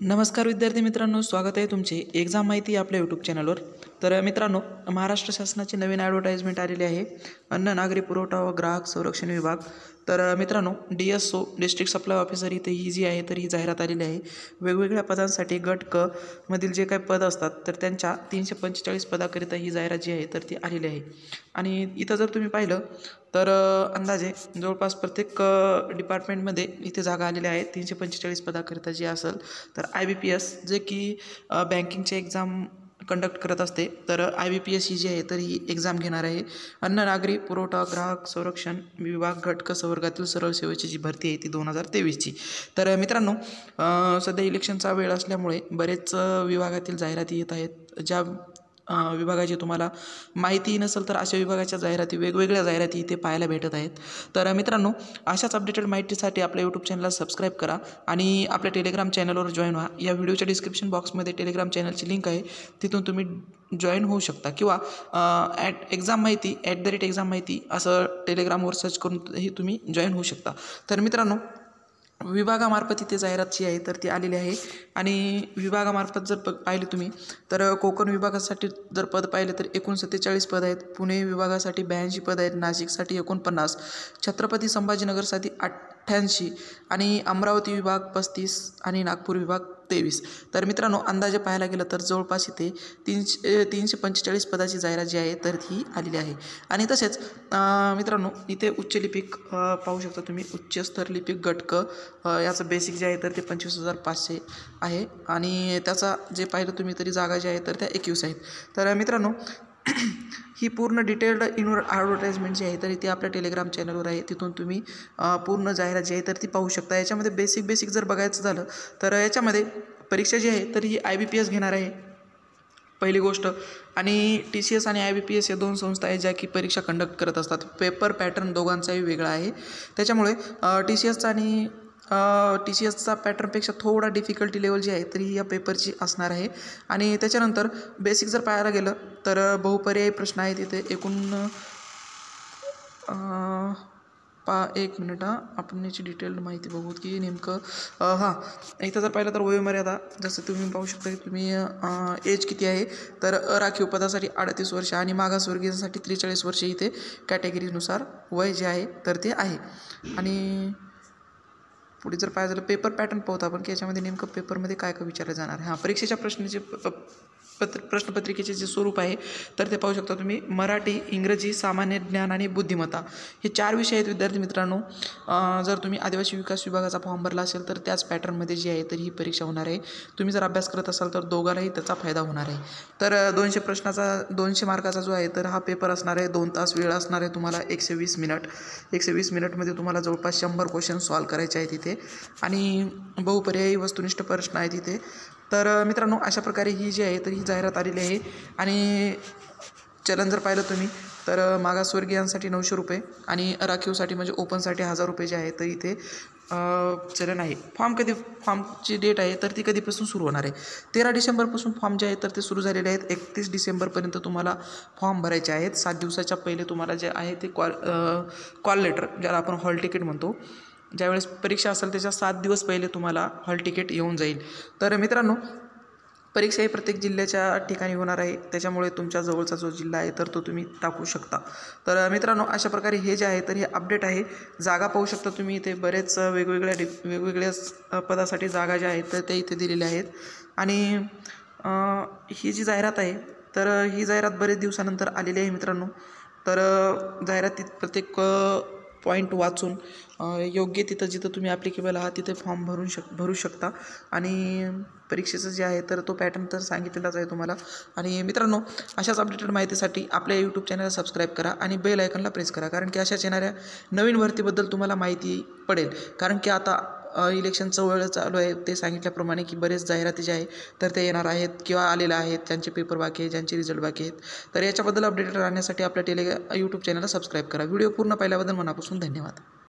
नमस्कार विद्यार्थी मित्रांनो, स्वागत आहे तुमचे एक्झाम माहिती आपल्या यूट्यूब चॅनलवर. तर मित्रांनो, महाराष्ट्र शासनाची नवीन ॲडव्हर्टाइजमेंट आलेली आहे. अन्न नागरी पुरवठा व ग्राहक संरक्षण विभाग. तर मित्रांनो, DSO डिस्ट्रिक्ट सप्लाय ऑफिसर इथे ही जी आहे तर ही जाहिरात आलेली आहे. वेगवेगळ्या पदांसाठी गट क मधील जे काही पद असतात तर त्यांच्या 345 पदाकरिता ही जाहिरात जी आहे तर ती आलेली आहे. आणि इथं जर तुम्ही पाहिलं तर अंदाजे जवळपास प्रत्येक डिपार्टमेंटमध्ये इथे जागा आलेल्या आहेत. 345 पदाकरिता जी असेल तर IBPS जे की बँकिंगचे एक्झाम कंडक्ट करत असते. तर IBPS ही जी आहे तर ही एक्झाम घेणार आहे. अन्न नागरी पुरवठा ग्राहक संरक्षण विभाग घट क संवर्गातील सरळ सेवेची जी भरती आहे ती 2023ची. तर मित्रांनो, सध्या इलेक्शनचा वेळ असल्यामुळे बरेच विभागातील जाहिराती येत आहेत. ज्या विभागाची तुम्हाला माहिती नसेल तर अशा विभागाच्या जाहिराती, वेगवेगळ्या जाहिराती इथे पाहायला भेटत आहेत. तर मित्रांनो, अशाच अपडेटेड माहितीसाठी आपल्या यूट्यूब चॅनलला सबस्क्राईब करा आणि आपल्या टेलिग्राम चॅनलवर जॉईन व्हा. या व्हिडिओच्या डिस्क्रिप्शन बॉक्समध्ये टेलिग्राम चॅनलची लिंक आहे, तिथून तुम्ही जॉईन होऊ शकता. किंवा एक्झाम माहिती @exam माहिती असं टेलिग्रामवर सर्च करूनही तुम्ही जॉईन होऊ शकता. तर मित्रांनो, विभागामार्फत इथे जाहिरात जी आहे तर ती आलेली आहे. आणि विभागामार्फत जर पाहिले तुम्ही तर कोकण विभागासाठी जर पद पाहिले तर एकूण 47 पद आहेत. पुणे विभागासाठी 82 पद आहेत. नाशिकसाठी 49, छत्रपती संभाजीनगरसाठी 88 आणि अमरावती विभाग 35 आणि नागपूर विभाग 23. तर मित्रांनो, अंदाजे पाहायला गेलं तर जवळपास इथे 345 पदाची जाहिरात जी आहे तर ही आलेली आहे. आणि तसेच मित्रांनो, इथे उच्च लिपिक पाहू शकता तुम्ही. उच्च स्तर लिपिक गट क याचं बेसिक जे आहे तर ते 25,500 आहे. आणि त्याचा जे पाहिलं तुम्ही तरी जागा ज्या आहेत तर त्या 21 आहेत. तर मित्रांनो, ही पूर्ण डिटेल्ड ॲडव्हर्टाइजमेंट जी आहे तर ती आपल्या टेलिग्राम चॅनलवर आहे. तिथून तुम्ही पूर्ण जाहिरात जी आहे तर ती पाहू शकता. याच्यामध्ये बेसिक जर बघायचं झालं तर याच्यामध्ये परीक्षा जी आहे तर ही IBPS घेणार आहे, पहिली गोष्ट. आणि TCS आणि IBPS या दोन संस्था आहेत ज्या की परीक्षा कंडक्ट करत असतात. पेपर पॅटर्न दोघांचाही वेगळा आहे. त्याच्यामुळे TCSचा पॅटर्नपेक्षा थोडा डिफिकल्टी लेवल जी आहे तरी या पेपरची असणार आहे. आणि त्याच्यानंतर बेसिक जर पाहायला गेलं तर बहुपर्यायी प्रश्न आहेत इथे. एकूण एक मिनिट आपण याची डिटेल्ड माहिती बघू की नेमकं इथं जर पाहिलं तर वयोमर्यादा जसं तुम्ही पाहू शकता की तुम्ही एज किती आहे तर राखीव पदासाठी 38 वर्ष आणि मागासवर्गीयांसाठी 43 वर्ष इथे कॅटेगरीनुसार वय जे आहे तर ते आहे. आणि पुढे जर पाहायचं झालं पेपर पॅटर्न पाहतो आपण की याच्यामध्ये नेमकं पेपरमध्ये काय काय विचारलं जाणार आहे. परीक्षेच्या प्रश्नपत्रिकेचे जे स्वरूप आहे तर ते पाहू शकता तुम्ही. मराठी, इंग्रजी, सामान्य ज्ञान आणि बुद्धिमत्ता हे 4 विषय आहेत विद्यार्थी मित्रांनो. जर तुम्ही आदिवासी विकास विभागाचा फॉर्म भरला असेल तर त्याच पॅटर्नमध्ये जी आहे तर ही परीक्षा होणार आहे. तुम्ही जर अभ्यास करत असाल तर दोघांनाही त्याचा फायदा होणार आहे. तर 200 मार्काचा जो आहे तर हा पेपर असणार आहे. 2 तास वेळ असणार आहे तुम्हाला. 120 मिनिट. 120 मिनिटमध्ये तुम्हाला जवळपास 100 क्वेश्चन सॉल्व करायचे आहेत इथे. आणि बहुपर्यायी वस्तुनिष्ठ प्रश्न आहेत इथे. तर मित्रांनो, अशा प्रकारे ही जी आहे तर ही जाहिरात आलेली आहे. आणि चलन जर पाहिलं तुम्ही तर मागासवर्गीयांसाठी 900 रुपये आणि राखीवसाठी म्हणजे ओपनसाठी 1000 रुपये जे आहे तर इथे चलन आहे. फॉर्मची डेट आहे तर ती कधीपासून सुरू होणार आहे? 13 डिसेंबरपासून फॉर्म जे आहे तर ते सुरू झालेले आहेत. 31 डिसेंबरपर्यंत तुम्हाला फॉर्म भरायचे आहेत. 7 दिवसाच्या पहिले तुम्हाला जे आहे ते कॉल लेटर, ज्याला आपण हॉल तिकीट म्हणतो, ज्यावेळेस परीक्षा असेल त्याच्या 7 दिवस पहिले तुम्हाला हॉल तिकीट येऊन जाईल. तर मित्रांनो, परीक्षा ही प्रत्येक जिल्ह्याच्या ठिकाणी होणार आहे. त्याच्यामुळे तुमच्या जवळचा जो जिल्हा आहे तर तो तुम्ही टाकू शकता. तर मित्रांनो, अशा प्रकारे हे जे आहे तर हे अपडेट आहे. जागा पाहू शकता तुम्ही इथे. बरेच वेगवेगळ्या पदासाठी जागा ज्या आहेत तर त्या इथे दिलेल्या आहेत. आणि ही जी जाहिरात आहे तर ही जाहिरात बरेच दिवसानंतर आलेली आहे मित्रांनो. तर जाहिरातीत प्रत्येक पॉईंट वाचून योग्य तिथं जिथं तुम्ही ॲप्लिकेबल आहात तिथे फॉर्म भरू शकता. आणि परीक्षेचं जे आहे तर तो पॅटर्न तर सांगितलेलाच आहे तुम्हाला. आणि मित्रांनो, अशाच अपडेटेड माहितीसाठी आपल्या यूट्यूब चॅनलला सबस्क्राईब करा आणि बेल आयकॉनला प्रेस करा. कारण की अशाच येणाऱ्या नवीन भरतीबद्दल तुम्हाला माहिती पडेल. कारण की आता इलेक्शनचं वेळ चालू आहे. ते सांगितल्याप्रमाणे की बरेच जाहिराती जे आहे तर ते येणार आहेत किंवा आलेल्या आहेत. ज्यांचे पेपर बाकी आहेत, ज्यांचे रिझल्ट बाकी आहेत. तर याच्याबद्दल अपडेटेड राहण्यासाठी आपल्या यूट्यूब चॅनलला सबस्क्राईब करा. व्हिडिओ पूर्ण पाहिल्याबद्दल मनापासून धन्यवाद.